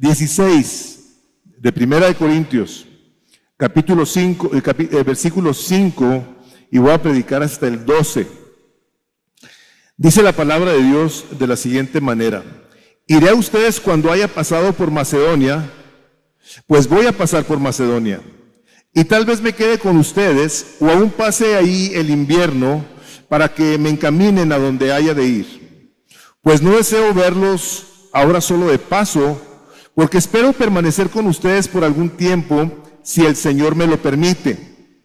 16 de Primera de Corintios, capítulo 5, versículo 5, y voy a predicar hasta el 12. Dice la palabra de Dios de la siguiente manera: iré a ustedes cuando haya pasado por Macedonia, pues voy a pasar por Macedonia, y tal vez me quede con ustedes, o aún pase ahí el invierno, para que me encaminen a donde haya de ir. Pues no deseo verlos ahora solo de paso, porque espero permanecer con ustedes por algún tiempo, si el Señor me lo permite.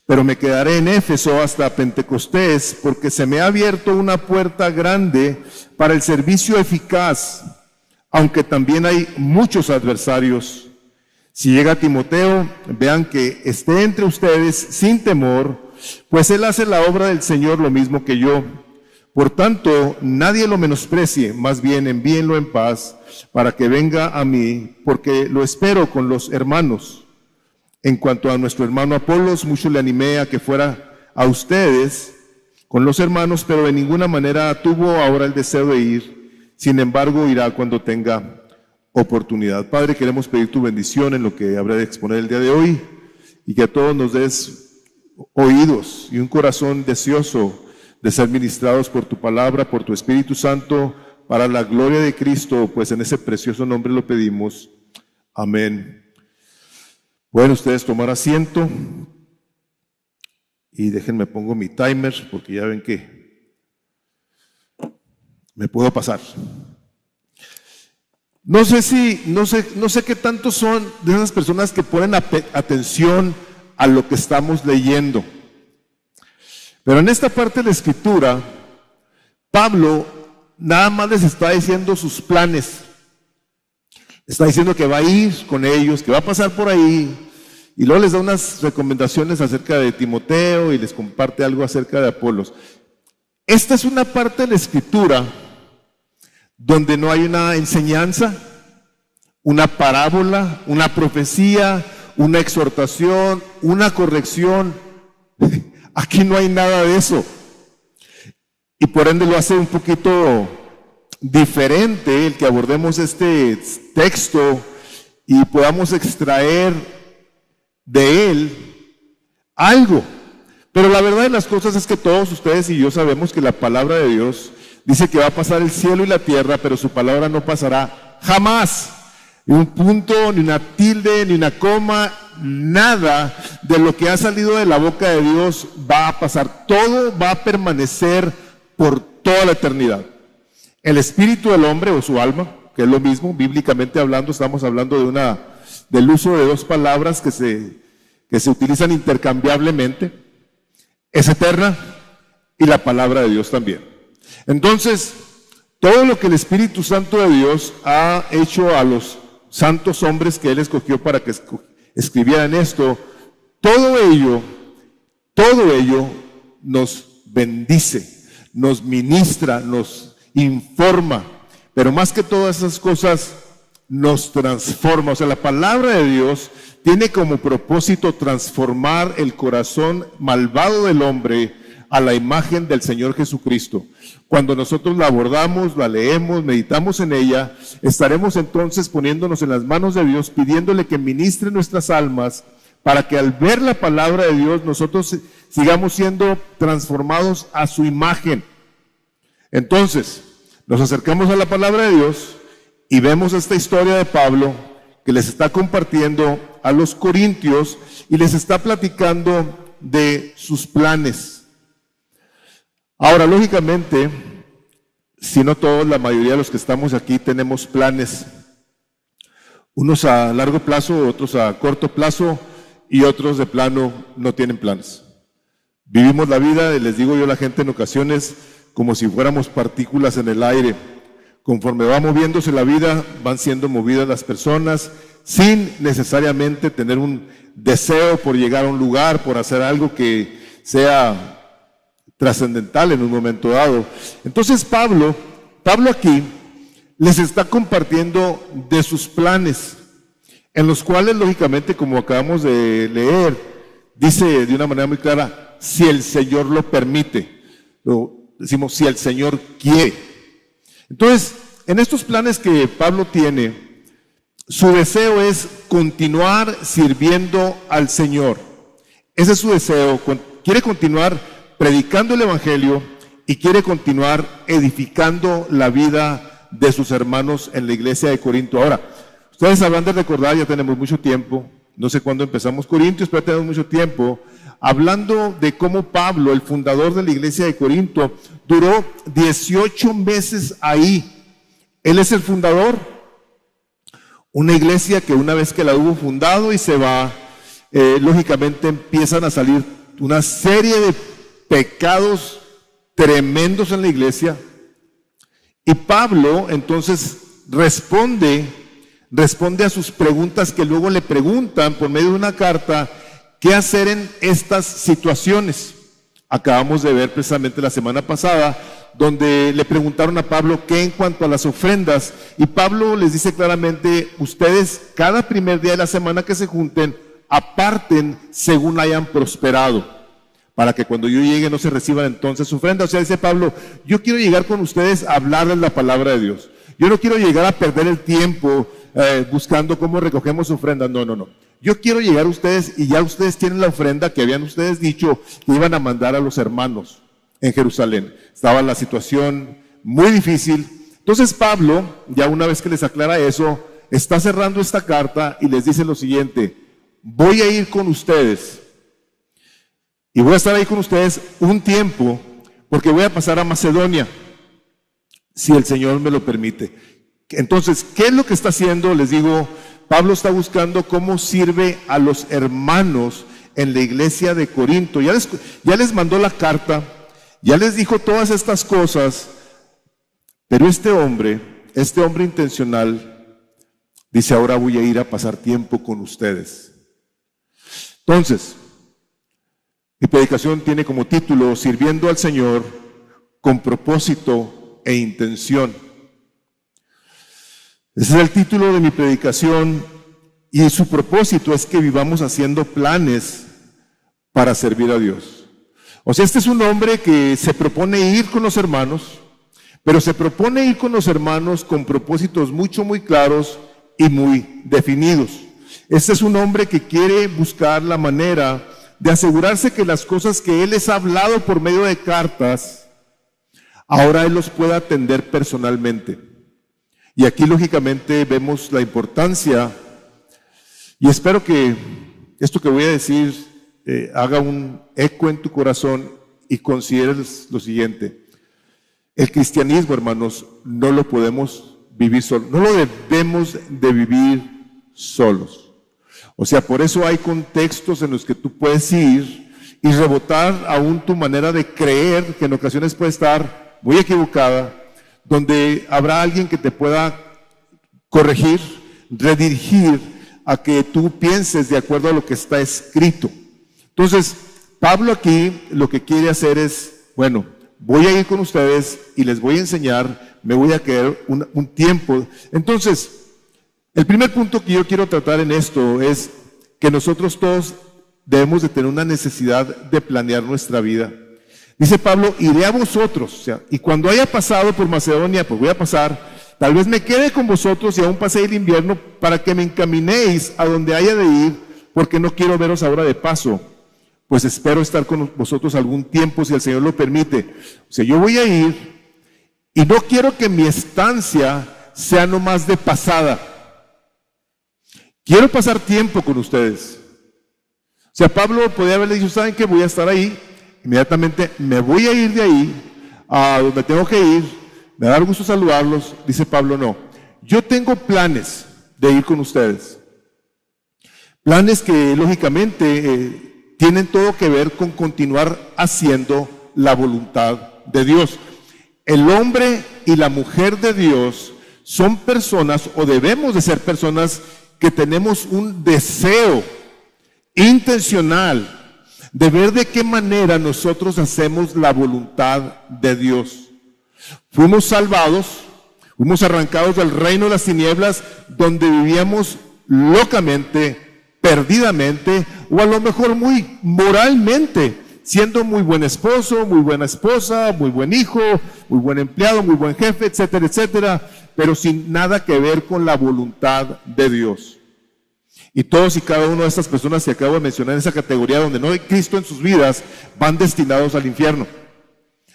Pero me quedaré en Éfeso hasta Pentecostés, porque se me ha abierto una puerta grande para el servicio eficaz, aunque también hay muchos adversarios. Si llega Timoteo, vean que esté entre ustedes sin temor, pues él hace la obra del Señor lo mismo que yo. Por tanto, nadie lo menosprecie, más bien envíenlo en paz para que venga a mí, porque lo espero con los hermanos. En cuanto a nuestro hermano Apolos, mucho le animé a que fuera a ustedes con los hermanos, pero de ninguna manera tuvo ahora el deseo de ir. Sin embargo, irá cuando tenga oportunidad. Padre, queremos pedir tu bendición en lo que habrá de exponer el día de hoy, y que a todos nos des oídos y un corazón deseoso de ser ministrados por tu palabra, por tu Espíritu Santo, para la gloria de Cristo, pues en ese precioso nombre lo pedimos. Amén. Pueden ustedes tomar asiento y déjenme pongo mi timer, porque ya ven que me puedo pasar. No sé qué tanto son de esas personas que ponen atención a lo que estamos leyendo. Pero en esta parte de la Escritura, Pablo nada más les está diciendo sus planes. Está diciendo que va a ir con ellos, que va a pasar por ahí, y luego les da unas recomendaciones acerca de Timoteo y les comparte algo acerca de Apolos. Esta es una parte de la Escritura donde no hay una enseñanza, una parábola, una profecía, una exhortación, una corrección. Aquí no hay nada de eso. Y por ende lo hace un poquito diferente el que abordemos este texto y podamos extraer de él algo. Pero la verdad de las cosas es que todos ustedes y yo sabemos que la palabra de Dios dice que va a pasar el cielo y la tierra, pero su palabra no pasará jamás. Ni un punto, ni una tilde, ni una coma, nada de lo que ha salido de la boca de Dios va a pasar. Todo va a permanecer por toda la eternidad. El espíritu del hombre o su alma, que es lo mismo, bíblicamente hablando, estamos hablando del uso de dos palabras que se utilizan intercambiablemente, es eterna, y la palabra de Dios también. Entonces, todo lo que el Espíritu Santo de Dios ha hecho a los santos hombres que Él escogió para que escribieran esto, todo ello nos bendice, nos ministra, nos informa, pero más que todas esas cosas nos transforma. O sea, la palabra de Dios tiene como propósito transformar el corazón malvado del hombre a la imagen del Señor Jesucristo. Cuando nosotros la abordamos, la leemos, meditamos en ella, estaremos entonces poniéndonos en las manos de Dios, pidiéndole que ministre nuestras almas, para que al ver la palabra de Dios nosotros sigamos siendo transformados a su imagen. Entonces, nos acercamos a la palabra de Dios y vemos esta historia de Pablo que les está compartiendo a los corintios y les está platicando de sus planes. Ahora, lógicamente, si no todos, la mayoría de los que estamos aquí tenemos planes, unos a largo plazo, otros a corto plazo y otros de plano no tienen planes. Vivimos la vida, les digo yo a la gente en ocasiones, como si fuéramos partículas en el aire. Conforme va moviéndose la vida, van siendo movidas las personas sin necesariamente tener un deseo por llegar a un lugar, por hacer algo que sea trascendental en un momento dado. Entonces Pablo aquí les está compartiendo de sus planes, en los cuales lógicamente, como acabamos de leer, dice de una manera muy clara, si el Señor lo permite. Decimos, si el Señor quiere. Entonces, en estos planes que Pablo tiene, su deseo es continuar sirviendo al Señor. Ese es su deseo. Quiere continuar predicando el Evangelio y quiere continuar edificando la vida de sus hermanos en la iglesia de Corinto. Ahora, ustedes habrán de recordar, ya tenemos mucho tiempo, no sé cuándo empezamos Corintios, pero tenemos mucho tiempo, hablando de cómo Pablo, el fundador de la iglesia de Corinto, duró 18 meses ahí. Él es el fundador. Una iglesia que una vez que la hubo fundado y se va, lógicamente empiezan a salir una serie de pecados tremendos en la iglesia. Y Pablo entonces responde a sus preguntas que luego le preguntan por medio de una carta, ¿qué hacer en estas situaciones? Acabamos de ver precisamente la semana pasada, donde le preguntaron a Pablo qué en cuanto a las ofrendas, y Pablo les dice claramente, ustedes cada primer día de la semana que se junten, aparten según hayan prosperado, para que cuando yo llegue no se reciban entonces ofrendas. O sea, dice Pablo, yo quiero llegar con ustedes a hablarles la palabra de Dios. Yo no quiero llegar a perder el tiempo buscando cómo recogemos ofrendas. No. Yo quiero llegar a ustedes y ya ustedes tienen la ofrenda que habían ustedes dicho que iban a mandar a los hermanos en Jerusalén. Estaba la situación muy difícil. Entonces Pablo, ya una vez que les aclara eso, está cerrando esta carta y les dice lo siguiente: voy a ir con ustedes y voy a estar ahí con ustedes un tiempo porque voy a pasar a Macedonia, si el Señor me lo permite. Entonces, ¿qué es lo que está haciendo? Les digo, Pablo está buscando cómo sirve a los hermanos en la iglesia de Corinto. Ya les mandó la carta, ya les dijo todas estas cosas, pero este hombre intencional, dice, ahora voy a ir a pasar tiempo con ustedes. Entonces, mi predicación tiene como título, Sirviendo al Señor con propósito e intención. Ese es el título de mi predicación, y su propósito es que vivamos haciendo planes para servir a Dios. O sea, este es un hombre que se propone ir con los hermanos, pero se propone ir con los hermanos con propósitos muy claros y muy definidos. Este es un hombre que quiere buscar la manera de asegurarse que las cosas que él les ha hablado por medio de cartas, ahora él los pueda atender personalmente. Y aquí lógicamente vemos la importancia, y espero que esto que voy a decir haga un eco en tu corazón y consideres lo siguiente: el cristianismo, hermanos, no lo podemos vivir solos, no lo debemos de vivir solos. O sea, por eso hay contextos en los que tú puedes ir y rebotar aún tu manera de creer, que en ocasiones puede estar muy equivocada, donde habrá alguien que te pueda corregir, redirigir a que tú pienses de acuerdo a lo que está escrito. Entonces, Pablo aquí lo que quiere hacer es, bueno, voy a ir con ustedes y les voy a enseñar, me voy a quedar un tiempo. Entonces, el primer punto que yo quiero tratar en esto es que nosotros todos debemos de tener una necesidad de planear nuestra vida. Dice Pablo, iré a vosotros, o sea, y cuando haya pasado por Macedonia, pues voy a pasar, tal vez me quede con vosotros y aún pasé el invierno para que me encaminéis a donde haya de ir, porque no quiero veros ahora de paso, pues espero estar con vosotros algún tiempo si el Señor lo permite. O sea, yo voy a ir y no quiero que mi estancia sea nomás de pasada. Quiero pasar tiempo con ustedes. O sea, Pablo podía haberle dicho, ¿saben qué? Voy a estar ahí. Inmediatamente me voy a ir de ahí a donde tengo que ir, me da gusto saludarlos. Dice Pablo, no, yo tengo planes de ir con ustedes, planes que lógicamente tienen todo que ver con continuar haciendo la voluntad de Dios. El hombre y la mujer de Dios son personas, o debemos de ser personas, que tenemos un deseo intencional de ver de qué manera nosotros hacemos la voluntad de Dios. Fuimos salvados, fuimos arrancados del reino de las tinieblas, donde vivíamos locamente, perdidamente, o a lo mejor muy moralmente siendo muy buen esposo, muy buena esposa, muy buen hijo, muy buen empleado, muy buen jefe, etcétera, etcétera, pero sin nada que ver con la voluntad de Dios. Y todos y cada una de estas personas que acabo de mencionar en esa categoría donde no hay Cristo en sus vidas, van destinados al infierno.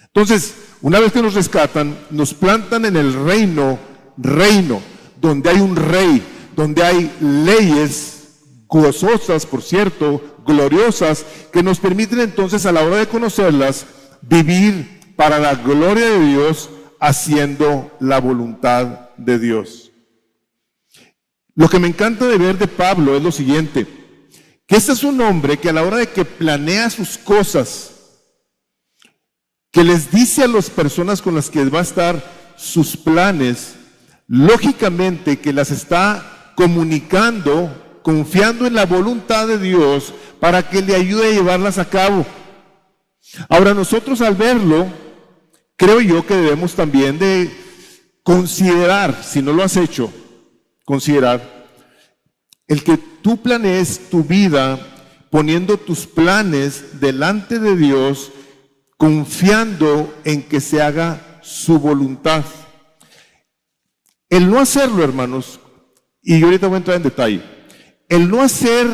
Entonces, una vez que nos rescatan, nos plantan en el reino, donde hay un rey, donde hay leyes gozosas, por cierto, gloriosas, que nos permiten entonces a la hora de conocerlas, vivir para la gloria de Dios, haciendo la voluntad de Dios. Lo que me encanta de ver de Pablo es lo siguiente, que este es un hombre que a la hora de que planea sus cosas, que les dice a las personas con las que va a estar sus planes, lógicamente que las está comunicando, confiando en la voluntad de Dios para que le ayude a llevarlas a cabo. Ahora nosotros al verlo, creo yo que debemos también de considerar, si no lo has hecho, considerar el que tú planees tu vida poniendo tus planes delante de Dios, confiando en que se haga su voluntad. El no hacerlo, hermanos, y yo ahorita voy a entrar en detalle, el no hacer,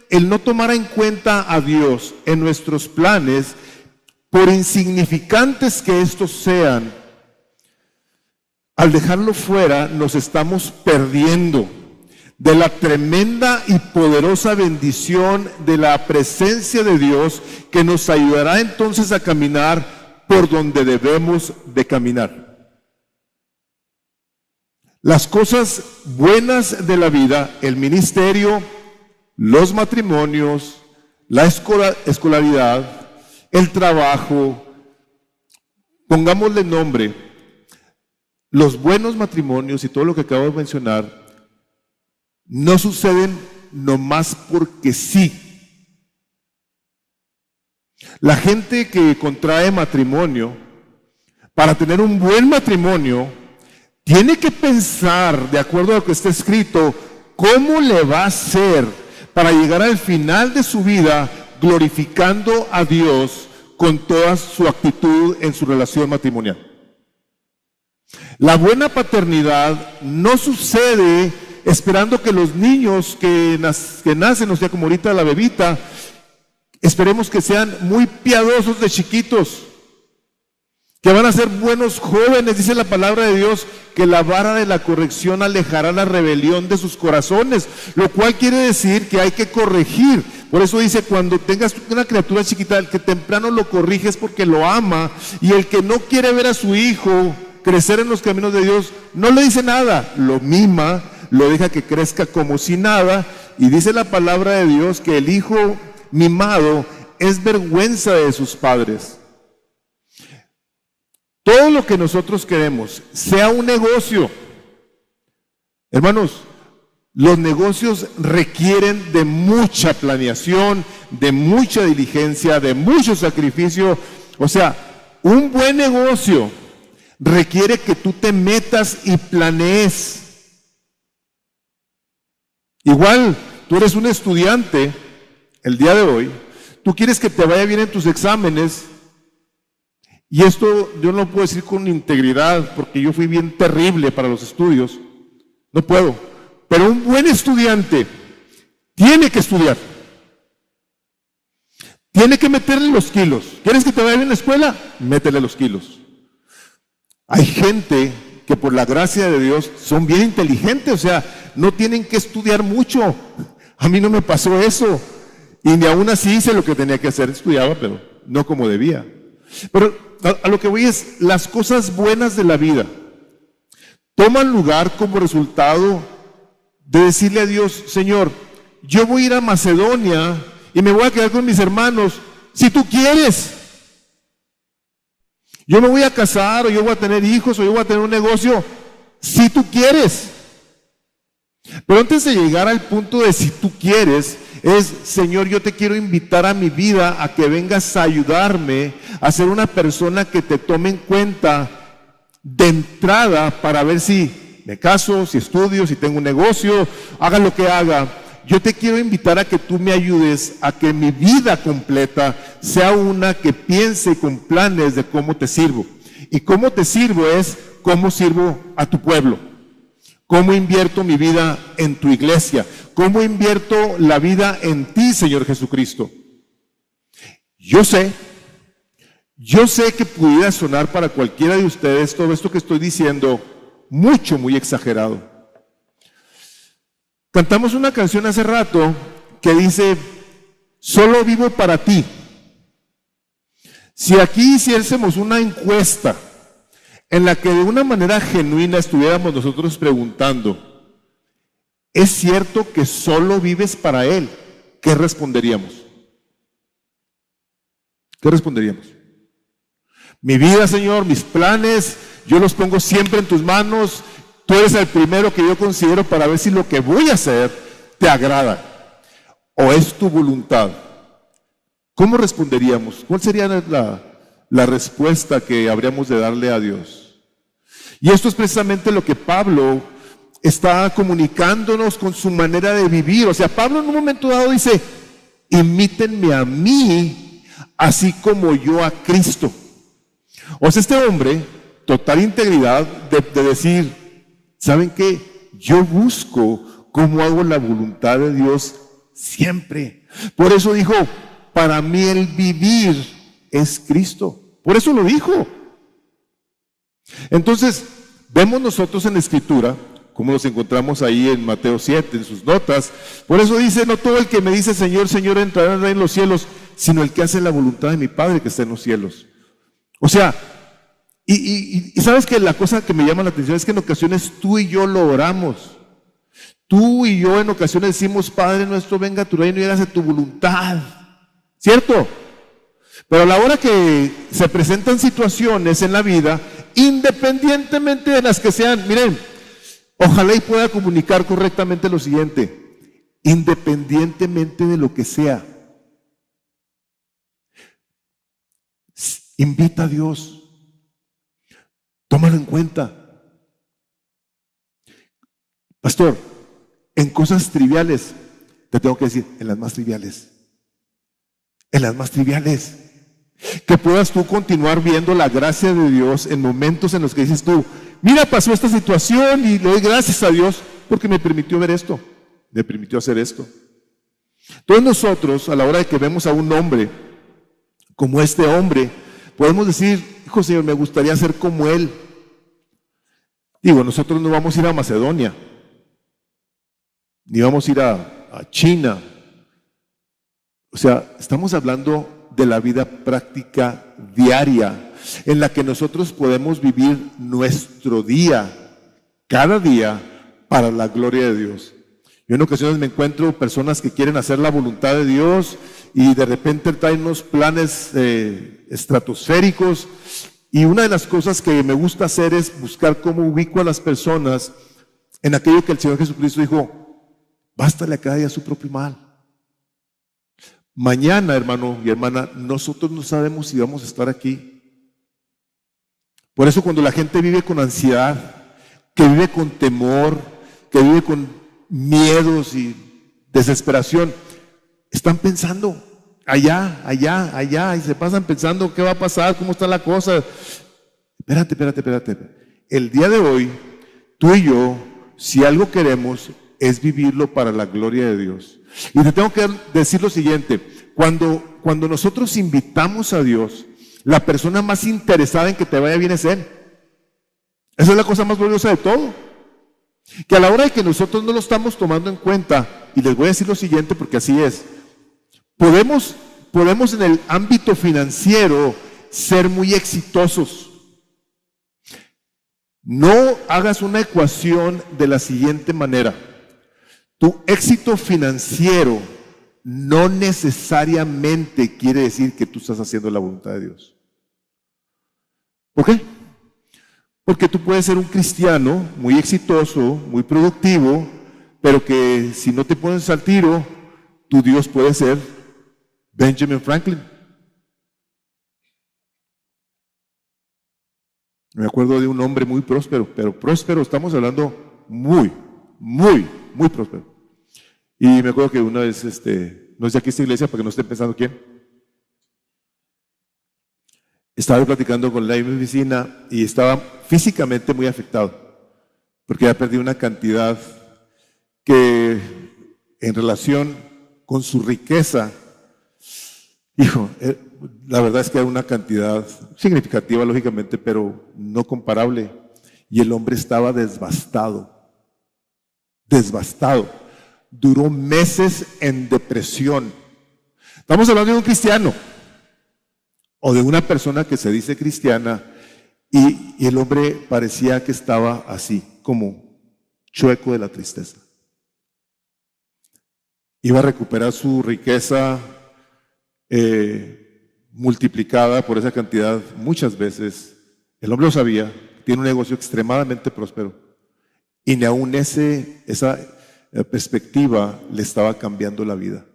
el no tomar en cuenta a Dios en nuestros planes, por insignificantes que estos sean, al dejarlo fuera nos estamos perdiendo de la tremenda y poderosa bendición de la presencia de Dios que nos ayudará entonces a caminar por donde debemos de caminar. Las cosas buenas de la vida, el ministerio, los matrimonios, la escolaridad, el trabajo, pongámosle nombre, los buenos matrimonios y todo lo que acabo de mencionar, no suceden nomás porque sí. La gente que contrae matrimonio, para tener un buen matrimonio, tiene que pensar, de acuerdo a lo que está escrito, cómo le va a hacer para llegar al final de su vida glorificando a Dios con toda su actitud en su relación matrimonial. La buena paternidad no sucede esperando que los niños que nacen, o sea, como ahorita la bebita, esperemos que sean muy piadosos de chiquitos, que van a ser buenos jóvenes. Dice la palabra de Dios que la vara de la corrección alejará la rebelión de sus corazones, lo cual quiere decir que hay que corregir. Por eso dice, cuando tengas una criatura chiquita, el que temprano lo corriges porque lo ama, y el que no quiere ver a su hijo crecer en los caminos de Dios, no le dice nada, lo mima, lo deja que crezca como si nada, y dice la palabra de Dios que el hijo mimado es vergüenza de sus padres. Todo lo que nosotros queremos, sea un negocio, hermanos, los negocios requieren de mucha planeación, de mucha diligencia, de mucho sacrificio. O sea, un buen negocio requiere que tú te metas y planees. Igual, tú eres un estudiante el día de hoy, tú quieres que te vaya bien en tus exámenes, y esto yo no puedo decir con integridad porque yo fui bien terrible para los estudios, no puedo, pero un buen estudiante tiene que estudiar, tiene que meterle los kilos. ¿Quieres que te vaya bien en la escuela? Métele los kilos. Hay gente que por la gracia de Dios son bien inteligentes, o sea, no tienen que estudiar mucho. A mí no me pasó eso, y ni aún así hice lo que tenía que hacer, estudiaba, pero no como debía. Pero a lo que voy es, las cosas buenas de la vida toman lugar como resultado de decirle a Dios, Señor, yo voy a ir a Macedonia y me voy a quedar con mis hermanos, si tú quieres. Yo me voy a casar, o yo voy a tener hijos, o yo voy a tener un negocio, si tú quieres. Pero antes de llegar al punto de si tú quieres, es, Señor, yo te quiero invitar a mi vida a que vengas a ayudarme a ser una persona que te tome en cuenta de entrada para ver si me caso, si estudio, si tengo un negocio, haga lo que haga. yo te quiero invitar a que tú me ayudes a que mi vida completa sea una que piense con planes de cómo te sirvo. Y cómo te sirvo es cómo sirvo a tu pueblo, cómo invierto mi vida en tu iglesia, cómo invierto la vida en ti, Señor Jesucristo. Yo sé que pudiera sonar para cualquiera de ustedes todo esto que estoy diciendo muy exagerado. Cantamos una canción hace rato que dice, solo vivo para ti. Si aquí hiciésemos una encuesta en la que de una manera genuina estuviéramos nosotros preguntando, ¿es cierto que solo vives para Él? ¿Qué responderíamos? ¿Qué responderíamos? Mi vida, Señor, mis planes, yo los pongo siempre en tus manos. Tú eres el primero que yo considero para ver si lo que voy a hacer te agrada o es tu voluntad. ¿Cómo responderíamos? ¿Cuál sería la respuesta que habríamos de darle a Dios? Y esto es precisamente lo que Pablo está comunicándonos con su manera de vivir. O sea, Pablo en un momento dado dice, imítenme a mí, así como yo a Cristo. O sea, este hombre, total integridad de decir, ¿saben qué? Yo busco cómo hago la voluntad de Dios siempre. Por eso dijo, para mí el vivir es Cristo. Por eso lo dijo. Entonces, vemos nosotros en la Escritura, como nos encontramos ahí en Mateo 7, en sus notas. Por eso dice, no todo el que me dice Señor, Señor entrará en los cielos, sino el que hace la voluntad de mi Padre que está en los cielos. O sea, y sabes que la cosa que me llama la atención es que en ocasiones tú y yo lo oramos. Tú y yo en ocasiones decimos, Padre nuestro, venga a tu reino y hágase tu voluntad. ¿Cierto? Pero a la hora que se presentan situaciones en la vida, independientemente de las que sean, miren, ojalá y pueda comunicar correctamente lo siguiente, independientemente de lo que sea, invita a Dios. Tómalo en cuenta. Pastor, en cosas triviales, te tengo que decir, en las más triviales. En las más triviales. Que puedas tú continuar viendo la gracia de Dios en momentos en los que dices tú, mira, pasó esta situación y le doy gracias a Dios porque me permitió ver esto, me permitió hacer esto. Todos nosotros, a la hora de que vemos a un hombre como este hombre, podemos decir, hijo Señor, me gustaría ser como él. Digo, nosotros no vamos a ir a Macedonia, ni vamos a ir a China. O sea, estamos hablando de la vida práctica diaria, en la que nosotros podemos vivir nuestro día, cada día, para la gloria de Dios. Yo en ocasiones me encuentro personas que quieren hacer la voluntad de Dios y de repente traen unos planes estratosféricos. Y una de las cosas que me gusta hacer es buscar cómo ubico a las personas en aquello que el Señor Jesucristo dijo, bástale a cada día su propio mal. Mañana, hermano y hermana, nosotros no sabemos si vamos a estar aquí. Por eso cuando la gente vive con ansiedad, que vive con temor, que vive con miedos y desesperación, están pensando allá, y se pasan pensando qué va a pasar, cómo está la cosa. Espérate. El día de hoy, tú y yo, si algo queremos, es vivirlo para la gloria de Dios. Y te tengo que decir lo siguiente, cuando nosotros invitamos a Dios, la persona más interesada en que te vaya bien es Él. Esa es la cosa más gloriosa de todo. Que a la hora de que nosotros no lo estamos tomando en cuenta, y les voy a decir lo siguiente porque así es, podemos en el ámbito financiero ser muy exitosos. No hagas una ecuación de la siguiente manera. Tu éxito financiero no necesariamente quiere decir que tú estás haciendo la voluntad de Dios. ¿Por qué? Porque tú puedes ser un cristiano muy exitoso, muy productivo, pero que si no te pones al tiro, tu Dios puede ser Benjamin Franklin. Me acuerdo de un hombre muy próspero, pero próspero, estamos hablando muy próspero. Y me acuerdo que una vez, no es de aquí esta iglesia, para que no estén pensando quién, estaba platicando con la oficina y estaba físicamente muy afectado, porque había perdido una cantidad que en relación con su riqueza, hijo, la verdad es que era una cantidad significativa, lógicamente, pero no comparable. Y el hombre estaba devastado. Duró meses en depresión. Estamos hablando de un cristiano o de una persona que se dice cristiana y el hombre parecía que estaba así, como chueco de la tristeza. Iba a recuperar su riqueza multiplicada por esa cantidad muchas veces. El hombre lo sabía, tiene un negocio extremadamente próspero y ni aún esa perspectiva le estaba cambiando la vida.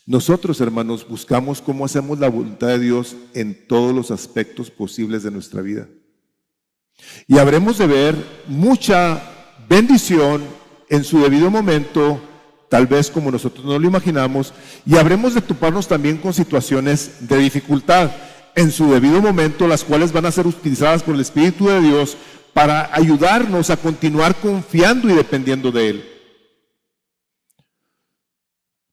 Nosotros, hermanos, buscamos cómo hacemos la voluntad de Dios en todos los aspectos posibles de nuestra vida. Y habremos de ver mucha bendición en su debido momento, tal vez como nosotros no lo imaginamos, y habremos de toparnos también con situaciones de dificultad en su debido momento, las cuales van a ser utilizadas por el Espíritu de Dios para ayudarnos a continuar confiando y dependiendo de Él.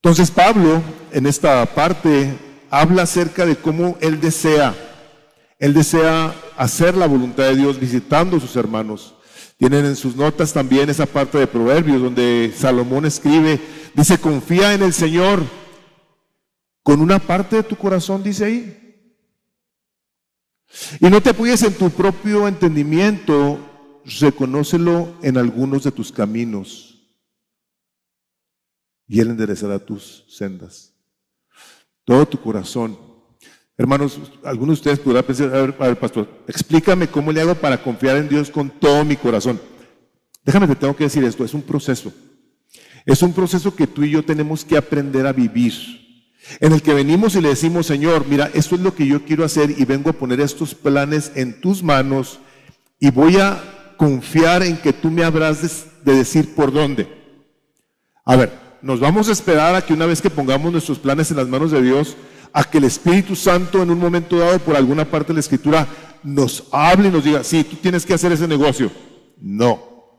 Entonces Pablo, en esta parte, habla acerca de cómo él desea hacer la voluntad de Dios visitando a sus hermanos. Tienen en sus notas también esa parte de Proverbios donde Salomón escribe, dice, confía en el Señor con una parte de tu corazón, dice ahí. Y no te apoyes en tu propio entendimiento, reconócelo en algunos de tus caminos y Él enderezará tus sendas. Todo tu corazón. Hermanos, algunos de ustedes podrán pensar, a ver, pastor, explícame cómo le hago para confiar en Dios con todo mi corazón. Déjame, te tengo que decir esto, es un proceso. Es un proceso que tú y yo tenemos que aprender a vivir, en el que venimos y le decimos, Señor, mira, esto es lo que yo quiero hacer y vengo a poner estos planes en tus manos y voy a confiar en que tú me habrás de decir por dónde. A ver, nos vamos a esperar a que una vez que pongamos nuestros planes en las manos de Dios, a que el Espíritu Santo en un momento dado por alguna parte de la Escritura nos hable y nos diga, sí, tú tienes que hacer ese negocio. No.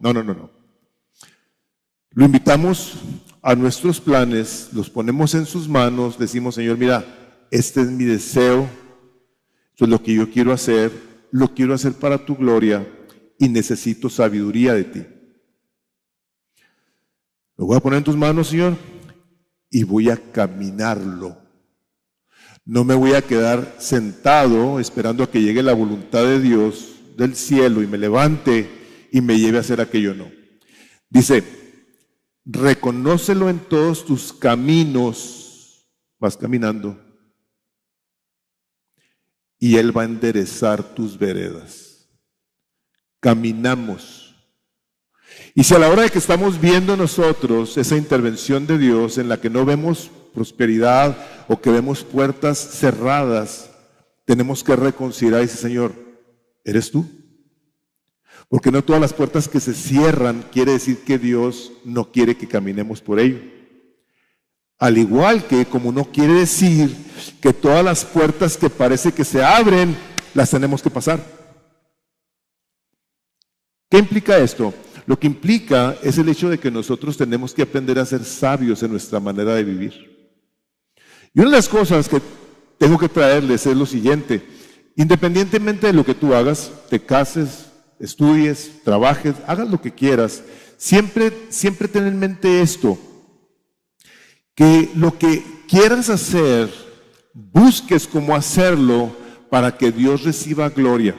Lo invitamos a nuestros planes, los ponemos en sus manos, decimos, Señor, mira, este es mi deseo, esto es lo que yo quiero hacer, lo quiero hacer para tu gloria y necesito sabiduría de ti. Lo voy a poner en tus manos, Señor, y voy a caminarlo. No me voy a quedar sentado esperando a que llegue la voluntad de Dios del cielo y me levante y me lleve a hacer aquello, no. Dice, reconócelo en todos tus caminos, vas caminando, y Él va a enderezar tus veredas. Caminamos. Y si a la hora de que estamos viendo nosotros esa intervención de Dios en la que no vemos prosperidad o que vemos puertas cerradas, tenemos que reconsiderar y decir, Señor, ¿eres tú? Porque no todas las puertas que se cierran quiere decir que Dios no quiere que caminemos por ello. Al igual que como no quiere decir que todas las puertas que parece que se abren, las tenemos que pasar. ¿Qué implica esto? Lo que implica es el hecho de que nosotros tenemos que aprender a ser sabios en nuestra manera de vivir. Y una de las cosas que tengo que traerles es lo siguiente. Independientemente de lo que tú hagas, te cases, estudies, trabajes, hagas lo que quieras, siempre ten en mente esto, que lo que quieras hacer, busques cómo hacerlo para que Dios reciba gloria.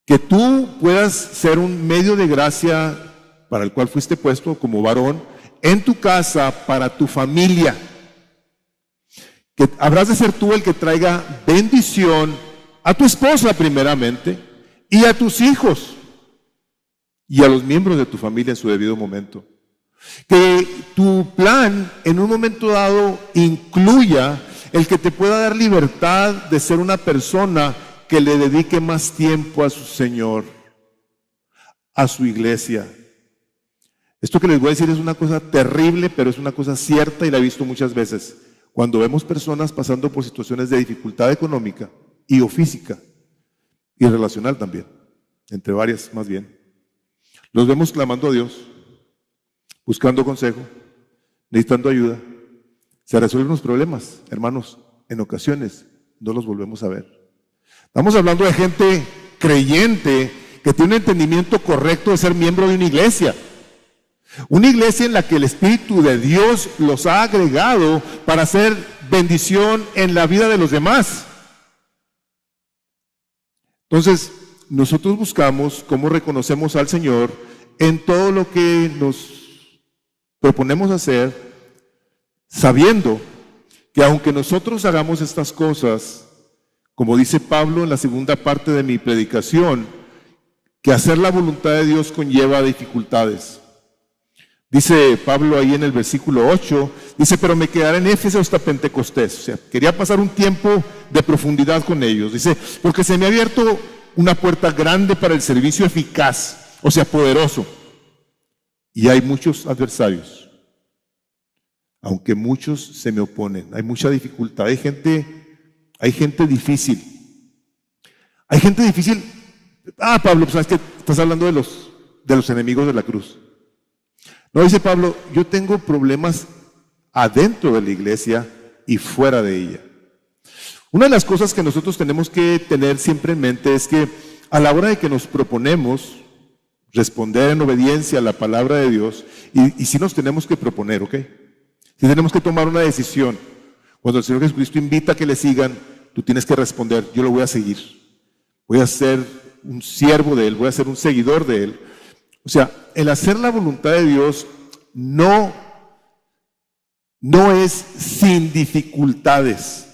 Que tú puedas ser un medio de gracia para el cual fuiste puesto como varón en tu casa, para tu familia. Que habrás de ser tú el que traiga bendición a tu esposa primeramente y a tus hijos y a los miembros de tu familia en su debido momento. Que tu plan en un momento dado incluya el que te pueda dar libertad de ser una persona que le dedique más tiempo a su Señor, a su iglesia. Esto que les voy a decir es una cosa terrible, pero es una cosa cierta y la he visto muchas veces. Cuando vemos personas pasando por situaciones de dificultad económica y o física y relacional también, entre varias más bien, los vemos clamando a Dios, buscando consejo, necesitando ayuda. Se resuelven los problemas, hermanos, en ocasiones no los volvemos a ver. Estamos hablando de gente creyente que tiene un entendimiento correcto de ser miembro de una iglesia en la que el Espíritu de Dios los ha agregado para hacer bendición en la vida de los demás. Entonces, nosotros buscamos cómo reconocemos al Señor en todo lo que nos proponemos hacer, sabiendo que aunque nosotros hagamos estas cosas, como dice Pablo en la segunda parte de mi predicación, que hacer la voluntad de Dios conlleva dificultades. Dice Pablo ahí en el versículo 8, dice, pero me quedaré en Éfeso hasta Pentecostés. O sea, quería pasar un tiempo de profundidad con ellos. Dice, porque se me ha abierto una puerta grande para el servicio eficaz, o sea, poderoso. Y hay muchos adversarios, aunque muchos se me oponen. Hay mucha dificultad, hay gente difícil. Hay gente difícil. Pablo, pues sabes que estás hablando de los enemigos de la cruz. No, dice Pablo, yo tengo problemas adentro de la iglesia y fuera de ella. Una de las cosas que nosotros tenemos que tener siempre en mente es que a la hora de que nos proponemos responder en obediencia a la palabra de Dios, y sí nos tenemos que proponer, ¿ok? Sí tenemos que tomar una decisión. Cuando el Señor Jesucristo invita a que le sigan, tú tienes que responder, yo lo voy a seguir. Voy a ser un siervo de Él, voy a ser un seguidor de Él. O sea, el hacer la voluntad de Dios no es sin dificultades.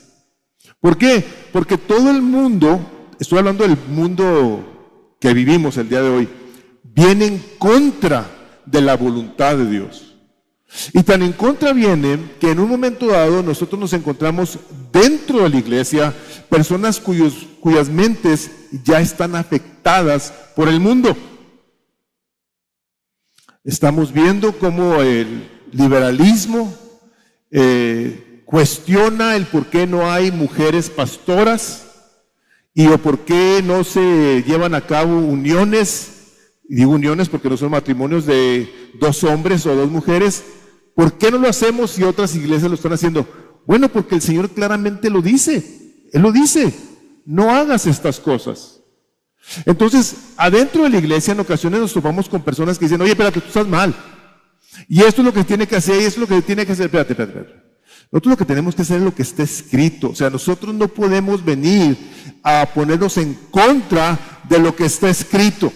¿Por qué? Porque todo el mundo, estoy hablando del mundo que vivimos el día de hoy, viene en contra de la voluntad de Dios. Y tan en contra viene que en un momento dado nosotros nos encontramos dentro de la iglesia personas cuyas mentes ya están afectadas por el mundo. Estamos viendo cómo el liberalismo cuestiona el por qué no hay mujeres pastoras y o por qué no se llevan a cabo uniones, y digo uniones porque no son matrimonios de 2 hombres o 2 mujeres. ¿Por qué no lo hacemos si otras iglesias lo están haciendo? Bueno, porque el Señor claramente lo dice. Él lo dice, no hagas estas cosas. Entonces, adentro de la iglesia en ocasiones nos topamos con personas que dicen, oye, espérate, tú estás mal. Y esto es lo que tiene que hacer, y esto es lo que tiene que hacer. Espérate. Nosotros lo que tenemos que hacer es lo que está escrito. O sea, nosotros no podemos venir a ponernos en contra de lo que está escrito.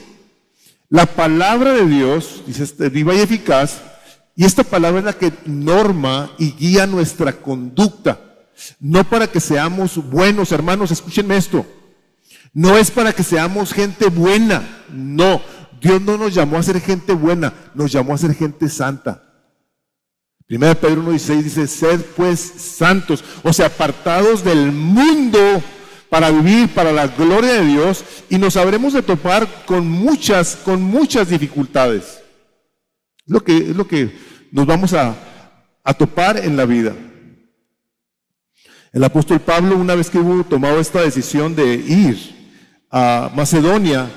La palabra de Dios, dice, es viva y eficaz, y esta palabra es la que norma y guía nuestra conducta. No para que seamos buenos, hermanos, escúchenme esto. No es para que seamos gente buena, no. Dios no nos llamó a ser gente buena, nos llamó a ser gente santa. 1 Pedro 1:16 dice, sed pues santos, o sea, apartados del mundo para vivir para la gloria de Dios, y nos habremos de topar con muchas dificultades. Es lo que nos vamos a topar en la vida. El apóstol Pablo, una vez que hubo tomado esta decisión de ir a Macedonia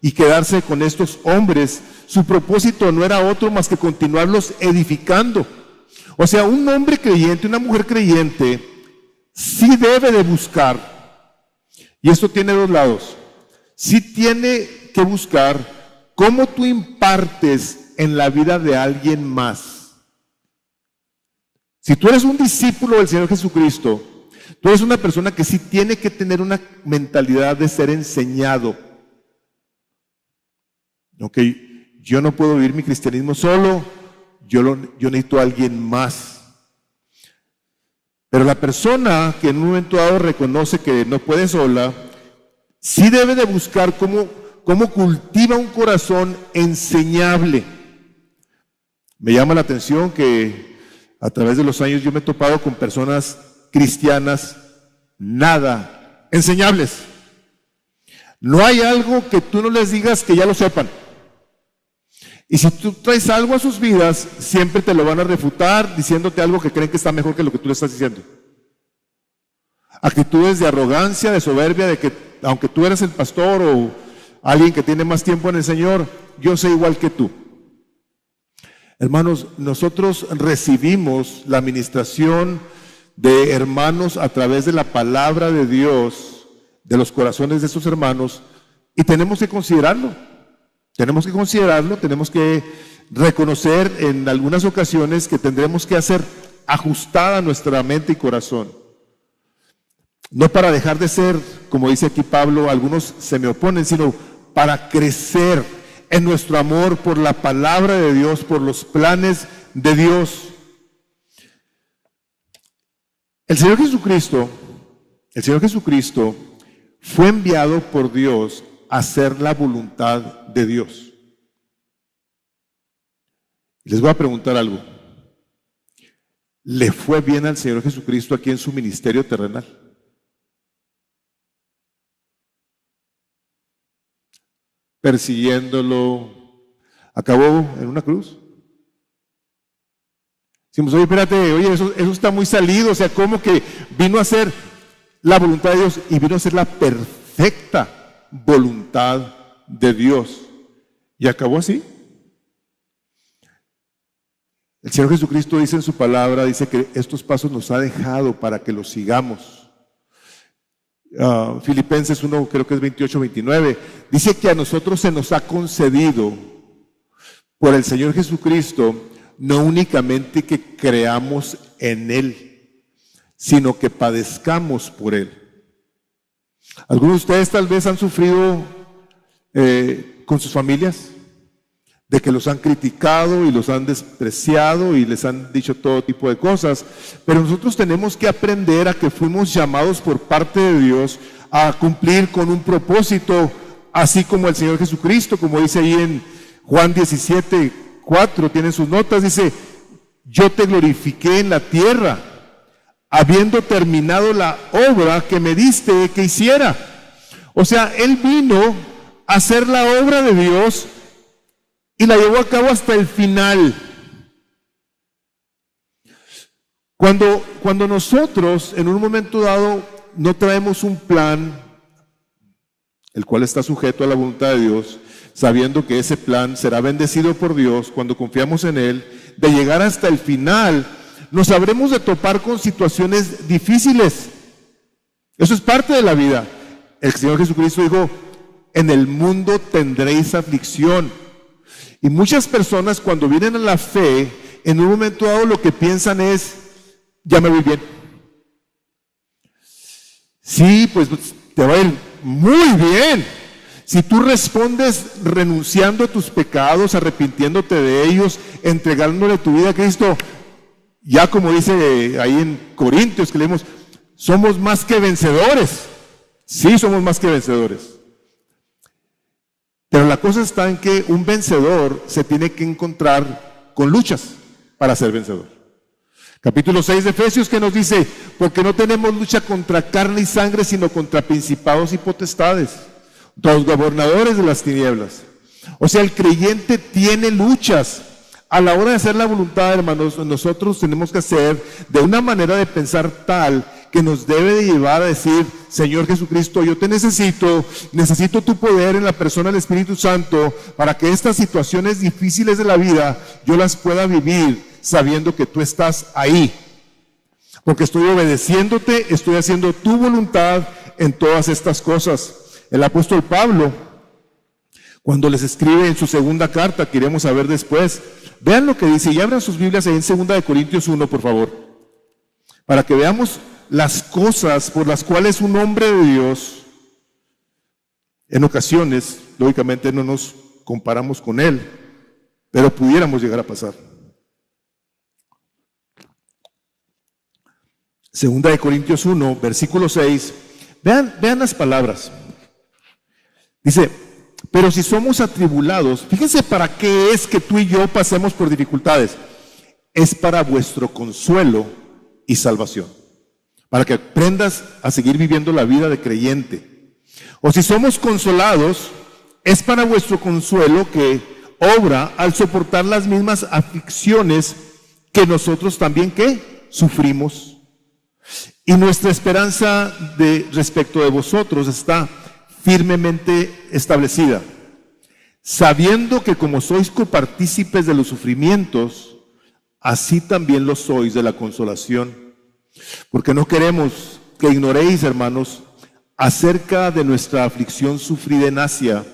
y quedarse con estos hombres, su propósito no era otro más que continuarlos edificando. O sea, un hombre creyente, una mujer creyente, sí debe de buscar, y esto tiene 2 lados, sí tiene que buscar cómo tú impartes en la vida de alguien más. Si tú eres un discípulo del Señor Jesucristo, tú eres una persona que sí tiene que tener una mentalidad de ser enseñado. Ok, yo no puedo vivir mi cristianismo solo, yo necesito a alguien más. Pero la persona que en un momento dado reconoce que no puede sola, sí debe de buscar cómo cultiva un corazón enseñable. Me llama la atención que a través de los años yo me he topado con personas cristianas nada enseñables. No hay algo que tú no les digas que ya lo sepan. Y si tú traes algo a sus vidas, siempre te lo van a refutar diciéndote algo que creen que está mejor que lo que tú le estás diciendo. Actitudes de arrogancia, de soberbia, de que aunque tú eres el pastor o alguien que tiene más tiempo en el Señor, yo sé igual que tú. Hermanos, nosotros recibimos la administración de hermanos a través de la palabra de Dios, de los corazones de esos hermanos, y tenemos que considerarlo. Tenemos que reconocer en algunas ocasiones que tendremos que hacer ajustada nuestra mente y corazón. No para dejar de ser, como dice aquí Pablo, algunos se me oponen, sino para crecer en nuestro amor por la palabra de Dios, por los planes de Dios. El Señor Jesucristo fue enviado por Dios a hacer la voluntad de Dios. Les voy a preguntar algo. ¿Le fue bien al Señor Jesucristo aquí en su ministerio terrenal? Persiguiéndolo, acabó en una cruz. Decimos, oye, espérate, eso está muy salido, o sea, ¿cómo que vino a hacer la voluntad de Dios y vino a hacer la perfecta voluntad de Dios? Y acabó así. El Señor Jesucristo dice en su palabra, dice que estos pasos nos ha dejado para que los sigamos. Filipenses 1, creo que es 28-29, dice que a nosotros se nos ha concedido por el Señor Jesucristo no únicamente que creamos en Él, sino que padezcamos por Él. Algunos de ustedes tal vez han sufrido con sus familias, de que los han criticado y los han despreciado y les han dicho todo tipo de cosas, pero nosotros tenemos que aprender a que fuimos llamados por parte de Dios a cumplir con un propósito, así como el Señor Jesucristo, como dice ahí en Juan 17:4, tienen sus notas, dice, yo te glorifiqué en la tierra, habiendo terminado la obra que me diste que hiciera. O sea, Él vino a hacer la obra de Dios y la llevó a cabo hasta el final. Cuando nosotros en un momento dado no traemos un plan, el cual está sujeto a la voluntad de Dios, sabiendo que ese plan será bendecido por Dios, cuando confiamos en Él, de llegar hasta el final, nos habremos de topar con situaciones difíciles. Eso es parte de la vida. El Señor Jesucristo dijo, en el mundo tendréis aflicción. Y muchas personas cuando vienen a la fe, en un momento dado lo que piensan es, ya me voy bien. Sí, pues te va a ir muy bien. Si tú respondes renunciando a tus pecados, arrepintiéndote de ellos, entregándole tu vida a Cristo, ya como dice ahí en Corintios que leemos, somos más que vencedores. Sí, somos más que vencedores. Pero la cosa está en que un vencedor se tiene que encontrar con luchas para ser vencedor. Capítulo 6 de Efesios que nos dice, porque no tenemos lucha contra carne y sangre, sino contra principados y potestades, contra los gobernadores de las tinieblas. O sea, el creyente tiene luchas. A la hora de hacer la voluntad, hermanos, nosotros tenemos que hacer de una manera de pensar tal que nos debe de llevar a decir, Señor Jesucristo, yo te necesito tu poder en la persona del Espíritu Santo para que estas situaciones difíciles de la vida yo las pueda vivir sabiendo que tú estás ahí. Porque estoy obedeciéndote, estoy haciendo tu voluntad en todas estas cosas. El apóstol Pablo, cuando les escribe en su segunda carta, que iremos a ver después, vean lo que dice, y abran sus Biblias ahí en 2 Corintios 1, por favor, para que veamos las cosas por las cuales un hombre de Dios, en ocasiones, lógicamente no nos comparamos con él, pero pudiéramos llegar a pasar. 2 Corintios 1, versículo 6, vean las palabras. Dice, pero si somos atribulados, fíjense para qué es que tú y yo pasemos por dificultades. Es para vuestro consuelo y salvación, para que aprendas a seguir viviendo la vida de creyente. O si somos consolados, es para vuestro consuelo que obra al soportar las mismas aflicciones que nosotros también, ¿qué? Sufrimos. Y nuestra esperanza respecto de vosotros está firmemente establecida, sabiendo que como sois copartícipes de los sufrimientos, así también lo sois de la consolación. Porque no queremos que ignoréis, hermanos, acerca de nuestra aflicción sufrida en Asia,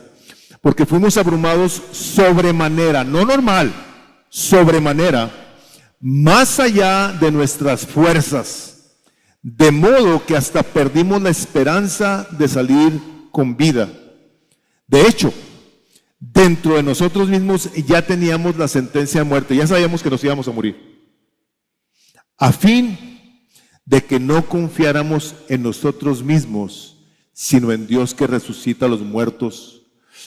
porque fuimos abrumados sobremanera, no normal, sobremanera, más allá de nuestras fuerzas, de modo que hasta perdimos la esperanza de salir con vida. De hecho, dentro de nosotros mismos ya teníamos la sentencia de muerte, ya sabíamos que nos íbamos a morir, a fin de que no confiáramos en nosotros mismos, sino en Dios que resucita a los muertos,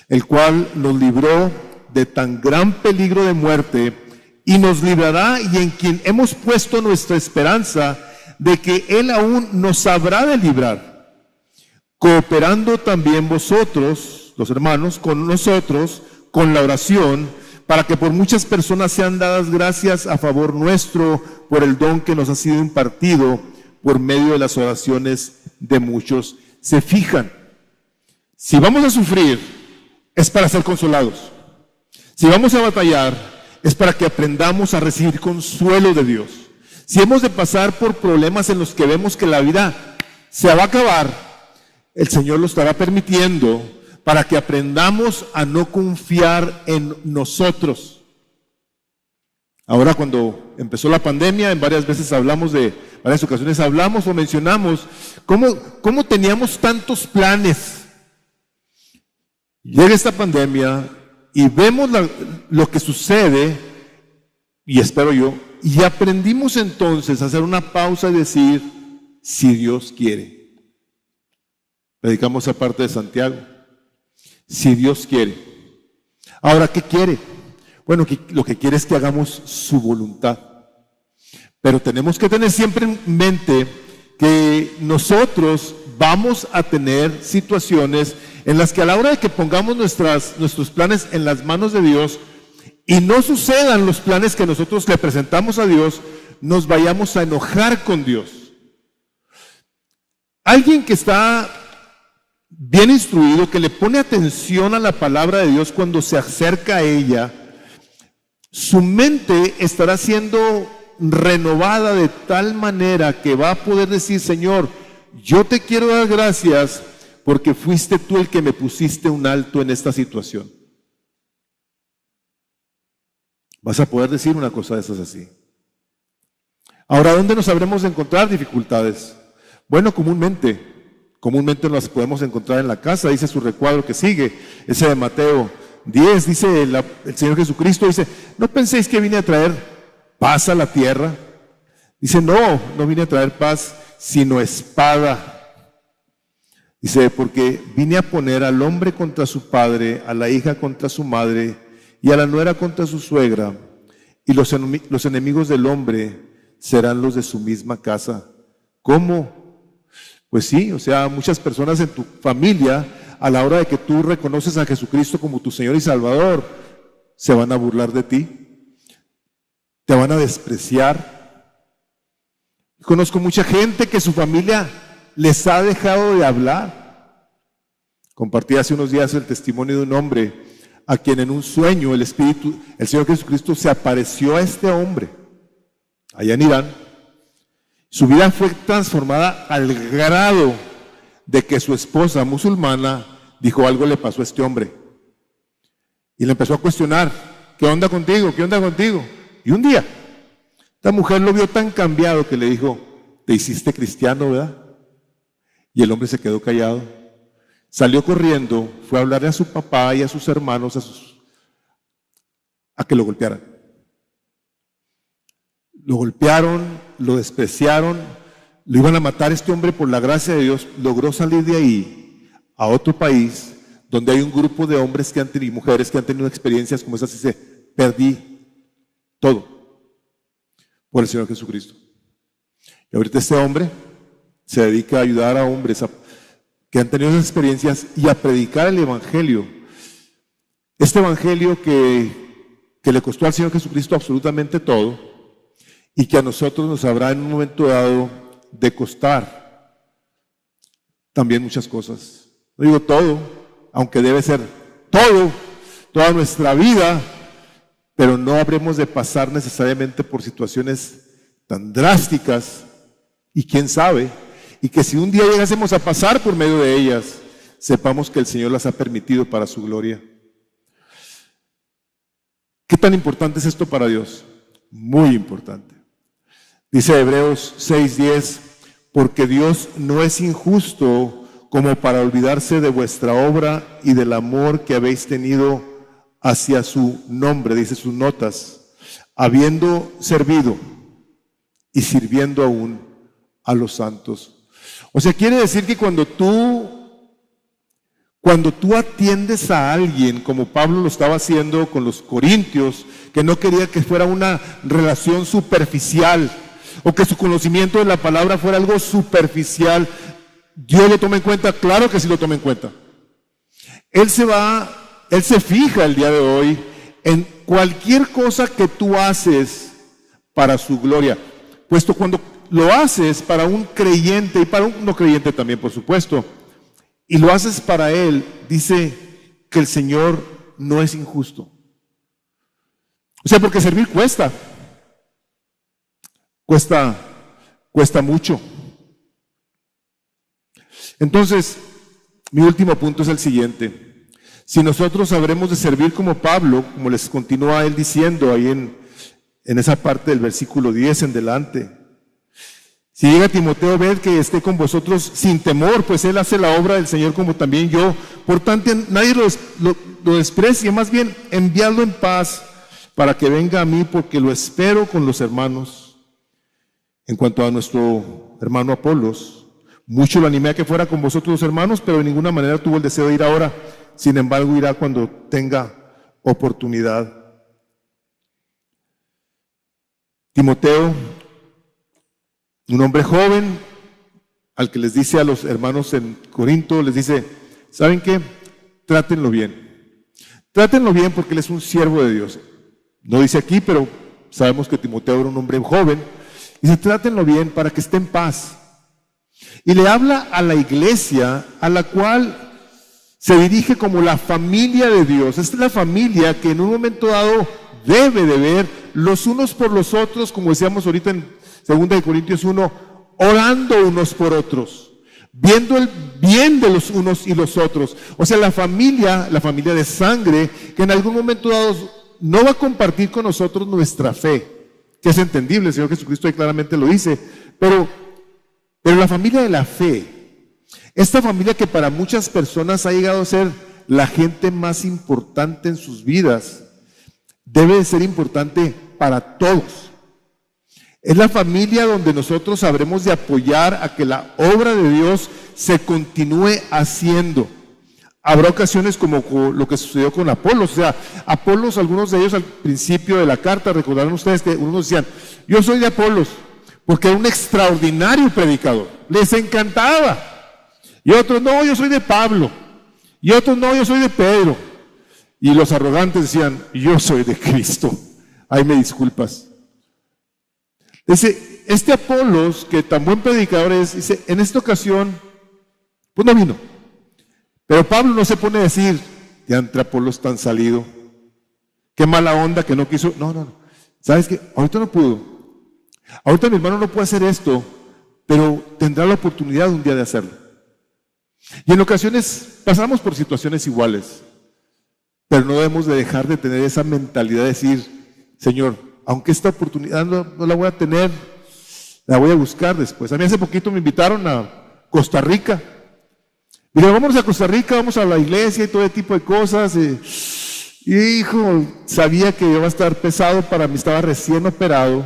el cual nos libró de tan gran peligro de muerte y nos librará, y en quien hemos puesto nuestra esperanza de que Él aún nos habrá de librar, cooperando también vosotros, los hermanos, con nosotros, con la oración, para que por muchas personas sean dadas gracias a favor nuestro por el don que nos ha sido impartido por medio de las oraciones de muchos. Se fijan, si vamos a sufrir es para ser consolados. Si vamos a batallar es para que aprendamos a recibir consuelo de Dios. Si hemos de pasar por problemas en los que vemos que la vida se va a acabar, el Señor lo estará permitiendo para que aprendamos a no confiar en nosotros. Ahora, cuando empezó la pandemia, en varias ocasiones hablamos o mencionamos cómo teníamos tantos planes. Llega esta pandemia y vemos lo que sucede, y espero yo, y aprendimos entonces a hacer una pausa y decir, si Dios quiere. Predicamos esa parte de Santiago. Si Dios quiere. Ahora, ¿qué quiere? Bueno, lo que quiere es que hagamos su voluntad. Pero tenemos que tener siempre en mente que nosotros vamos a tener situaciones en las que a la hora de que pongamos nuestros planes en las manos de Dios y no sucedan los planes que nosotros le presentamos a Dios, nos vayamos a enojar con Dios. Alguien que está bien instruido, que le pone atención a la palabra de Dios cuando se acerca a ella, su mente estará siendo renovada de tal manera que va a poder decir, Señor, yo te quiero dar gracias porque fuiste tú el que me pusiste un alto en esta situación. Vas a poder decir una cosa de esas así. Ahora, ¿dónde nos sabremos encontrar dificultades? Bueno, comúnmente las podemos encontrar en la casa. Dice su recuadro que sigue, ese de Mateo 10, dice el Señor Jesucristo, dice, ¿no penséis que vine a traer paz a la tierra? Dice, no vine a traer paz, sino espada. Dice, porque vine a poner al hombre contra su padre, a la hija contra su madre, y a la nuera contra su suegra, y los enemigos del hombre serán los de su misma casa. ¿Cómo? Pues sí, o sea, muchas personas en tu familia, a la hora de que tú reconoces a Jesucristo como tu Señor y Salvador, se van a burlar de ti, te van a despreciar. Conozco mucha gente que su familia les ha dejado de hablar. Compartí hace unos días el testimonio de un hombre a quien en un sueño el Señor Jesucristo se apareció a este hombre allá en Irán. Su vida fue transformada al grado de que su esposa musulmana dijo, algo le pasó a este hombre. Y le empezó a cuestionar, ¿qué onda contigo? ¿Qué onda contigo? Y un día, esta mujer lo vio tan cambiado que le dijo, te hiciste cristiano, ¿verdad? Y el hombre se quedó callado. Salió corriendo, fue a hablarle a su papá y a sus hermanos a que lo golpearan. Lo golpearon, lo despreciaron, lo iban a matar. Este hombre, por la gracia de Dios, logró salir de ahí a otro país donde hay un grupo de hombres y mujeres que han tenido experiencias como esas y dice, perdí todo por el Señor Jesucristo. Y ahorita este hombre se dedica a ayudar a hombres que han tenido esas experiencias y a predicar el Evangelio. Este evangelio que le costó al Señor Jesucristo absolutamente todo y que a nosotros nos habrá en un momento dado de costar también muchas cosas. No digo todo, aunque debe ser todo, toda nuestra vida, pero no habremos de pasar necesariamente por situaciones tan drásticas, y quién sabe, y que si un día llegásemos a pasar por medio de ellas, sepamos que el Señor las ha permitido para su gloria. ¿Qué tan importante es esto para Dios? Muy importante. Dice Hebreos 6:10, porque Dios no es injusto como para olvidarse de vuestra obra y del amor que habéis tenido hacia su nombre, dice sus notas, habiendo servido y sirviendo aún a los santos. O sea, quiere decir que cuando tú atiendes a alguien, como Pablo lo estaba haciendo con los corintios, que no quería que fuera una relación superficial, o que su conocimiento de la palabra fuera algo superficial, ¿Dios lo toma en cuenta? Claro que sí lo toma en cuenta. Él se fija el día de hoy en cualquier cosa que tú haces para su gloria, puesto cuando lo haces para un creyente y para un no creyente también, por supuesto, y lo haces para Él, dice que el Señor no es injusto. O sea, porque servir cuesta mucho. Entonces, mi último punto es el siguiente. Si nosotros habremos de servir como Pablo, como les continúa él diciendo ahí en esa parte del versículo 10 en delante, si llega Timoteo, ved que esté con vosotros sin temor, pues él hace la obra del Señor como también yo. Por tanto, nadie lo desprecie, más bien enviadlo en paz para que venga a mí, porque lo espero con los hermanos. En cuanto a nuestro hermano Apolos, mucho lo animé a que fuera con vosotros los hermanos, pero de ninguna manera tuvo el deseo de ir ahora. Sin embargo, irá cuando tenga oportunidad. Timoteo, un hombre joven, al que les dice a los hermanos en Corinto, les dice, ¿saben qué? Trátenlo bien. Trátenlo bien porque él es un siervo de Dios. No dice aquí, pero sabemos que Timoteo era un hombre joven. Dice, trátenlo bien para que esté en paz. Y le habla a la iglesia, a la cual se dirige como la familia de Dios. Esta es la familia que en un momento dado debe de ver los unos por los otros, como decíamos ahorita en 2 Corintios 1, orando unos por otros, viendo el bien de los unos y los otros. O sea, la familia de sangre, que en algún momento dado no va a compartir con nosotros nuestra fe, que es entendible, el Señor Jesucristo ahí claramente lo dice, pero la familia de la fe, esta familia que para muchas personas ha llegado a ser la gente más importante en sus vidas, debe de ser importante para todos. Es la familia donde nosotros sabremos de apoyar a que la obra de Dios se continúe haciendo. Habrá ocasiones como lo que sucedió con Apolos. O sea, Apolos, algunos de ellos al principio de la carta, recordarán ustedes que unos decían, yo soy de Apolos, porque era un extraordinario predicador, les encantaba. Y otros, no, yo soy de Pablo. Y otros, no, yo soy de Pedro. Y los arrogantes decían, yo soy de Cristo. Ay, me disculpas. Dice, este Apolos, que tan buen predicador es, dice, en esta ocasión, pues no vino. Pero Pablo no se pone a decir, ya entre Apolos tan salido, qué mala onda que no quiso. No. ¿Sabes qué? Ahorita no pudo. Ahorita mi hermano no puede hacer esto, pero tendrá la oportunidad un día de hacerlo. Y en ocasiones pasamos por situaciones iguales, pero no debemos de dejar de tener esa mentalidad de decir, Señor, aunque esta oportunidad no la voy a tener, la voy a buscar después. A mí hace poquito me invitaron a Costa Rica. Mira, vamos a Costa Rica, vamos a la iglesia y todo ese tipo de cosas. Y hijo, sabía que iba a estar pesado para mí, estaba recién operado.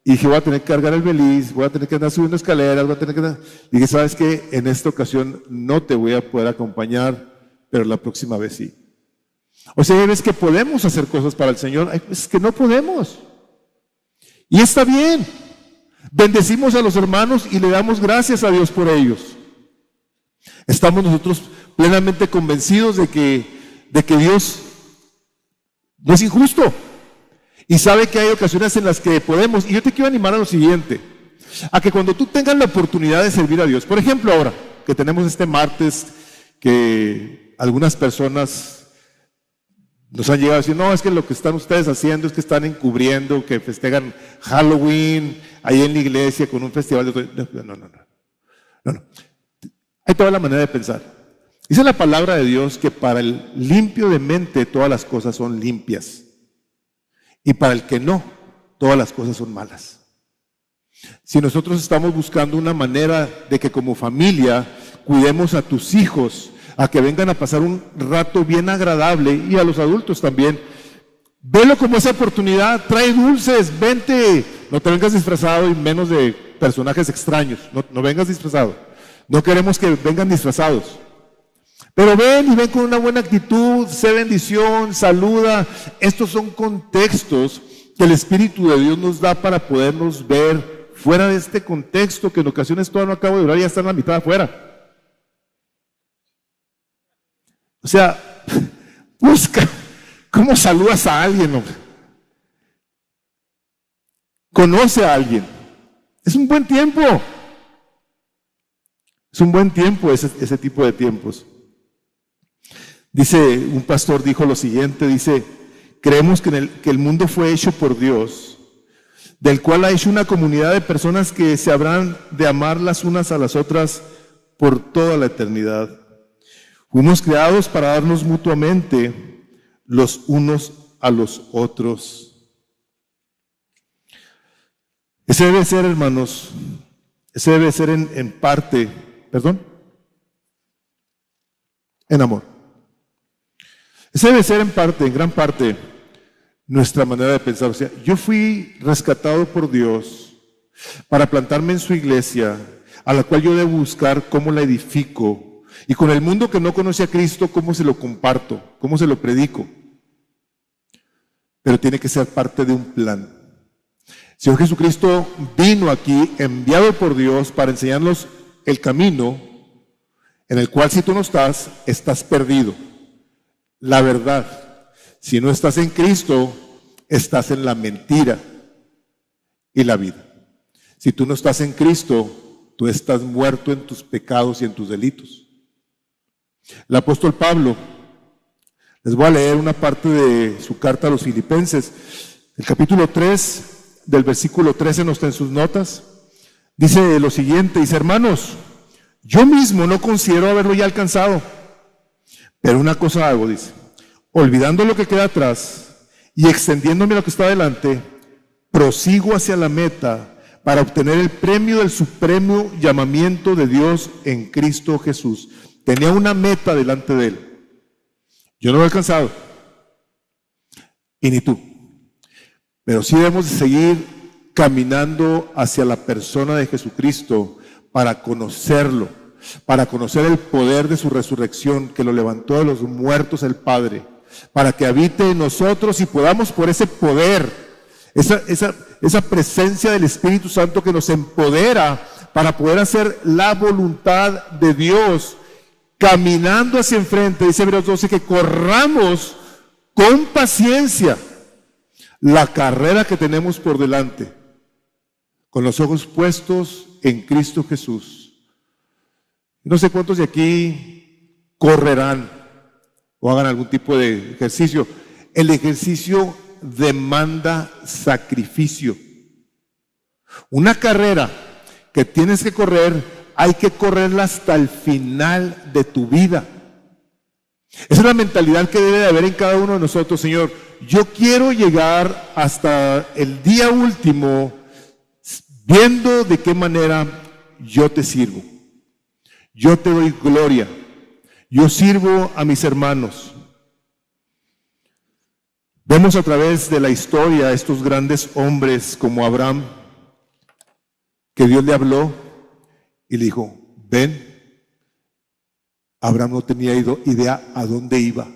Y dije, voy a tener que cargar el beliz, voy a tener que andar subiendo escaleras, voy a tener que andar. Y dije, ¿sabes qué? En esta ocasión no te voy a poder acompañar, pero la próxima vez sí. O sea, hay veces que podemos hacer cosas para el Señor, hay veces que no podemos. Y está bien. Bendecimos a los hermanos y le damos gracias a Dios por ellos. Estamos nosotros plenamente convencidos de que Dios No es injusto. Y sabe que hay ocasiones en las que podemos. Y yo te quiero animar a lo siguiente, a que cuando tú tengas la oportunidad de servir a Dios, por ejemplo ahora, que tenemos este martes, que algunas personas nos han llegado a decir, no, es que lo que están ustedes haciendo es que están encubriendo, que festejan Halloween ahí en la iglesia con un festival de... No. Hay toda la manera de pensar. Dice la palabra de Dios que para el limpio de mente todas las cosas son limpias. Y para el que no, todas las cosas son malas. Si nosotros estamos buscando una manera de que como familia cuidemos a tus hijos, a que vengan a pasar un rato bien agradable, y a los adultos también, velo como esa oportunidad, trae dulces, vente, no te vengas disfrazado y menos de personajes extraños, no vengas disfrazado, no queremos que vengan disfrazados, pero ven y ven con una buena actitud, sé bendición, saluda. Estos son contextos que el Espíritu de Dios nos da para podernos ver fuera de este contexto, que en ocasiones todo no acaba de durar y ya está en la mitad afuera. O sea, busca cómo saludas a alguien, hombre. Conoce a alguien. Es un buen tiempo. Es un buen tiempo ese tipo de tiempos. Dice, un pastor dijo lo siguiente, dice, creemos que el mundo fue hecho por Dios, del cual ha hecho una comunidad de personas que se habrán de amar las unas a las otras por toda la eternidad. Fuimos creados para darnos mutuamente los unos a los otros. Ese debe ser, hermanos, ese debe ser en parte, en amor. Ese debe ser en gran parte, nuestra manera de pensar. O sea, yo fui rescatado por Dios para plantarme en su iglesia, a la cual yo debo buscar cómo la edifico. Y con el mundo que no conoce a Cristo, cómo se lo comparto, cómo se lo predico. Pero tiene que ser parte de un plan. El Señor Jesucristo vino aquí, enviado por Dios, para enseñarnos el camino en el cual si tú no estás perdido. La verdad, si no estás en Cristo, estás en la mentira y la vida. Si tú no estás en Cristo, tú estás muerto en tus pecados y en tus delitos. El apóstol Pablo, les voy a leer una parte de su carta a los Filipenses, el capítulo 3, del versículo 13, no está en sus notas, dice lo siguiente, dice, hermanos, yo mismo no considero haberlo ya alcanzado, pero una cosa hago, dice, olvidando lo que queda atrás y extendiéndome a lo que está adelante, prosigo hacia la meta para obtener el premio del supremo llamamiento de Dios en Cristo Jesús. Tenía una meta delante de él. Yo no lo he alcanzado. Y ni tú. Pero sí debemos de seguir caminando hacia la persona de Jesucristo para conocerlo, para conocer el poder de su resurrección que lo levantó de los muertos el Padre, para que habite en nosotros y podamos por ese poder, esa presencia del Espíritu Santo que nos empodera para poder hacer la voluntad de Dios, caminando hacia enfrente, dice Hebreos 12, que corramos con paciencia la carrera que tenemos por delante, con los ojos puestos en Cristo Jesús. No sé cuántos de aquí correrán o hagan algún tipo de ejercicio. El ejercicio demanda sacrificio. Una carrera que tienes que correr, hay que correrla hasta el final de tu vida. Esa es la mentalidad que debe de haber en cada uno de nosotros. Señor, yo quiero llegar hasta el día último viendo de qué manera yo te sirvo. Yo te doy gloria. Yo sirvo a mis hermanos. Vemos a través de la historia a estos grandes hombres como Abraham, que Dios le habló y le dijo, ven. Abraham no tenía idea a dónde iba.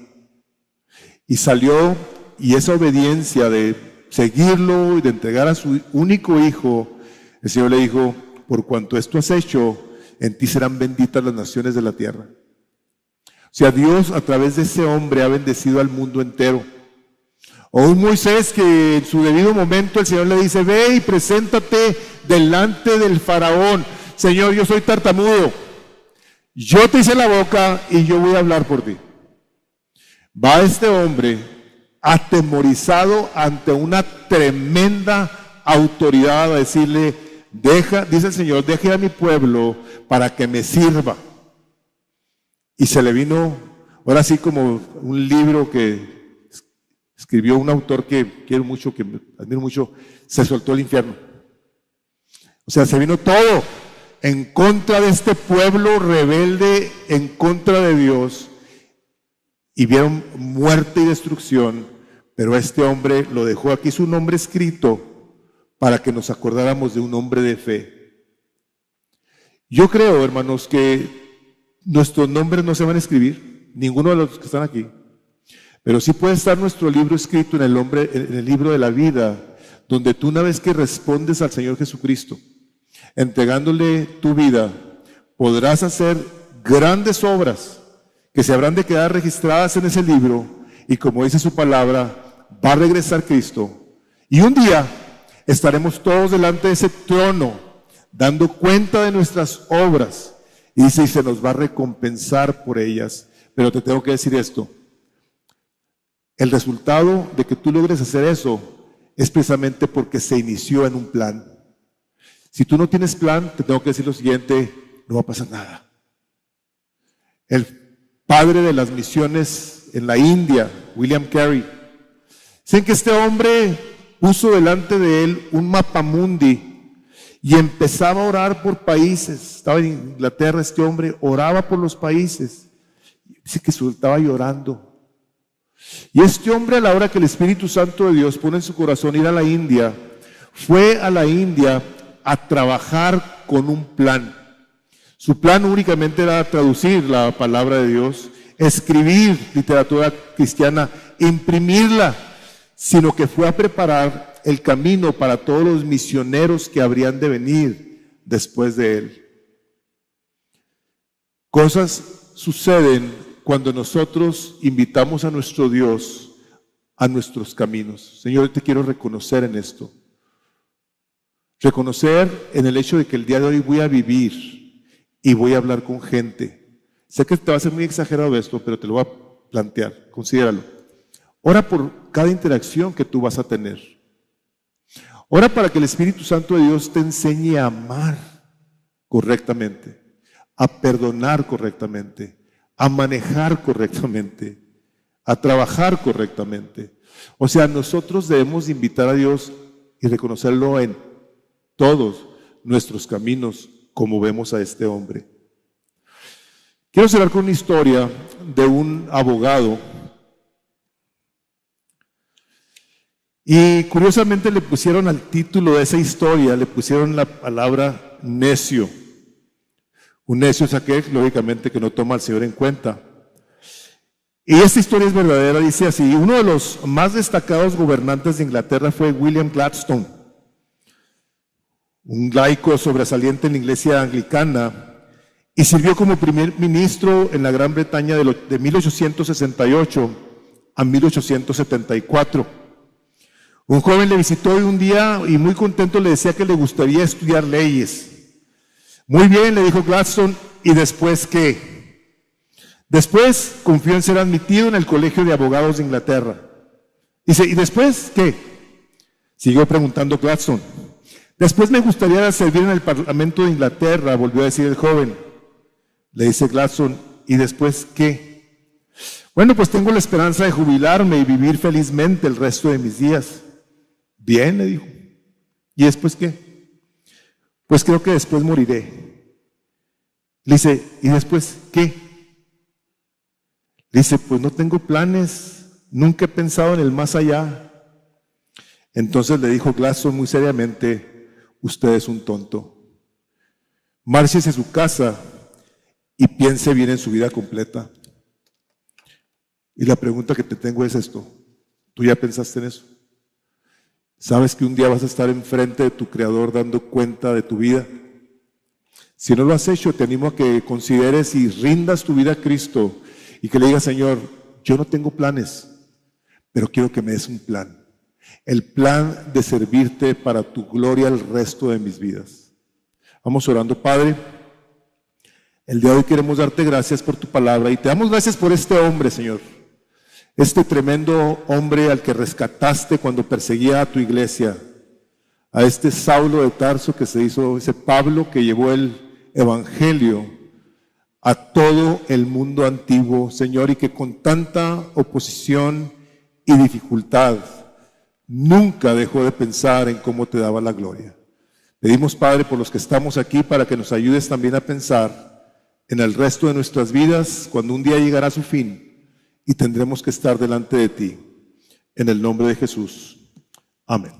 Y salió, y esa obediencia de seguirlo y de entregar a su único hijo, el Señor le dijo, por cuanto esto has hecho, en ti serán benditas las naciones de la tierra. O sea, Dios a través de ese hombre ha bendecido al mundo entero. O un Moisés que en su debido momento el Señor le dice, ve y preséntate delante del faraón. Señor, yo soy tartamudo, yo te hice la boca y yo voy a hablar por ti. Va este hombre atemorizado ante una tremenda autoridad a decirle, dice el Señor, deje a mi pueblo para que me sirva. Y se le vino, ahora sí como un libro que escribió un autor que quiero mucho, que admiro mucho, se soltó el infierno. O sea, se vino todo en contra de este pueblo rebelde, en contra de Dios, y vieron muerte y destrucción, pero este hombre lo dejó aquí su nombre escrito para que nos acordáramos de un hombre de fe. Yo creo, hermanos, que nuestros nombres no se van a escribir, ninguno de los que están aquí, pero sí puede estar nuestro libro escrito en el libro de la vida, donde tú una vez que respondes al Señor Jesucristo, entregándole tu vida, podrás hacer grandes obras que se habrán de quedar registradas en ese libro, y como dice su palabra, va a regresar Cristo, y un día estaremos todos delante de ese trono, dando cuenta de nuestras obras, y dice, y se nos va a recompensar por ellas. Pero te tengo que decir esto, el resultado de que tú logres hacer eso es precisamente porque se inició en un plan. Si tú no tienes plan, te tengo que decir lo siguiente, no va a pasar nada. El padre de las misiones en la India, William Carey, dicen que este hombre puso delante de él un mapamundi y empezaba a orar por países. Estaba en Inglaterra este hombre, oraba por los países. Dice que estaba llorando. Y este hombre, a la hora que el Espíritu Santo de Dios pone en su corazón ir a la India, fue a la India a trabajar con un plan. Su plan únicamente era traducir la palabra de Dios, escribir literatura cristiana, imprimirla, sino que fue a preparar el camino para todos los misioneros que habrían de venir después de él. Cosas suceden cuando nosotros invitamos a nuestro Dios a nuestros caminos. Señor, te quiero reconocer en esto. Reconocer en el hecho de que el día de hoy voy a vivir y voy a hablar con gente. Sé que te va a ser muy exagerado esto, pero te lo voy a plantear, considéralo. Ora por cada interacción que tú vas a tener. Ora para que el Espíritu Santo de Dios te enseñe a amar correctamente, a perdonar correctamente, a manejar correctamente, a trabajar correctamente. O sea, nosotros debemos invitar a Dios y reconocerlo en todos nuestros caminos, como vemos a este hombre. Quiero cerrar con una historia de un abogado. Y curiosamente le pusieron al título de esa historia, le pusieron la palabra necio. Un necio es aquel, lógicamente, que no toma al Señor en cuenta. Y esta historia es verdadera, dice así: uno de los más destacados gobernantes de Inglaterra fue William Gladstone, un laico sobresaliente en la iglesia anglicana, y sirvió como primer ministro en la Gran Bretaña de 1868 a 1874. Un joven le visitó un día y muy contento le decía que le gustaría estudiar leyes. Muy bien, le dijo Gladstone, ¿y después qué? Después confió en ser admitido en el Colegio de Abogados de Inglaterra. Dice, ¿y después qué? Siguió preguntando Gladstone. Después me gustaría servir en el Parlamento de Inglaterra, volvió a decir el joven. Le dice Gladstone, ¿y después qué? Bueno, pues tengo la esperanza de jubilarme y vivir felizmente el resto de mis días. Bien, le dijo. ¿Y después qué? Pues creo que después moriré. Le dice, ¿y después qué? Le dice, pues no tengo planes, nunca he pensado en el más allá. Entonces le dijo Gladstone muy seriamente, usted es un tonto. Márchese a su casa y piense bien en su vida completa. Y la pregunta que te tengo es esto, ¿tú ya pensaste en eso? ¿Sabes que un día vas a estar enfrente de tu Creador dando cuenta de tu vida? Si no lo has hecho, te animo a que consideres y rindas tu vida a Cristo y que le digas, Señor, yo no tengo planes, pero quiero que me des un plan. El plan de servirte para tu gloria el resto de mis vidas. Vamos orando, Padre. El día de hoy queremos darte gracias por tu palabra y te damos gracias por este hombre, Señor. Este tremendo hombre al que rescataste cuando perseguía a tu iglesia. A este Saulo de Tarso que se hizo, ese Pablo que llevó el evangelio a todo el mundo antiguo, Señor, y que con tanta oposición y dificultad nunca dejó de pensar en cómo te daba la gloria. Pedimos, Padre, por los que estamos aquí, para que nos ayudes también a pensar en el resto de nuestras vidas, cuando un día llegará a su fin y tendremos que estar delante de ti. En el nombre de Jesús. Amén.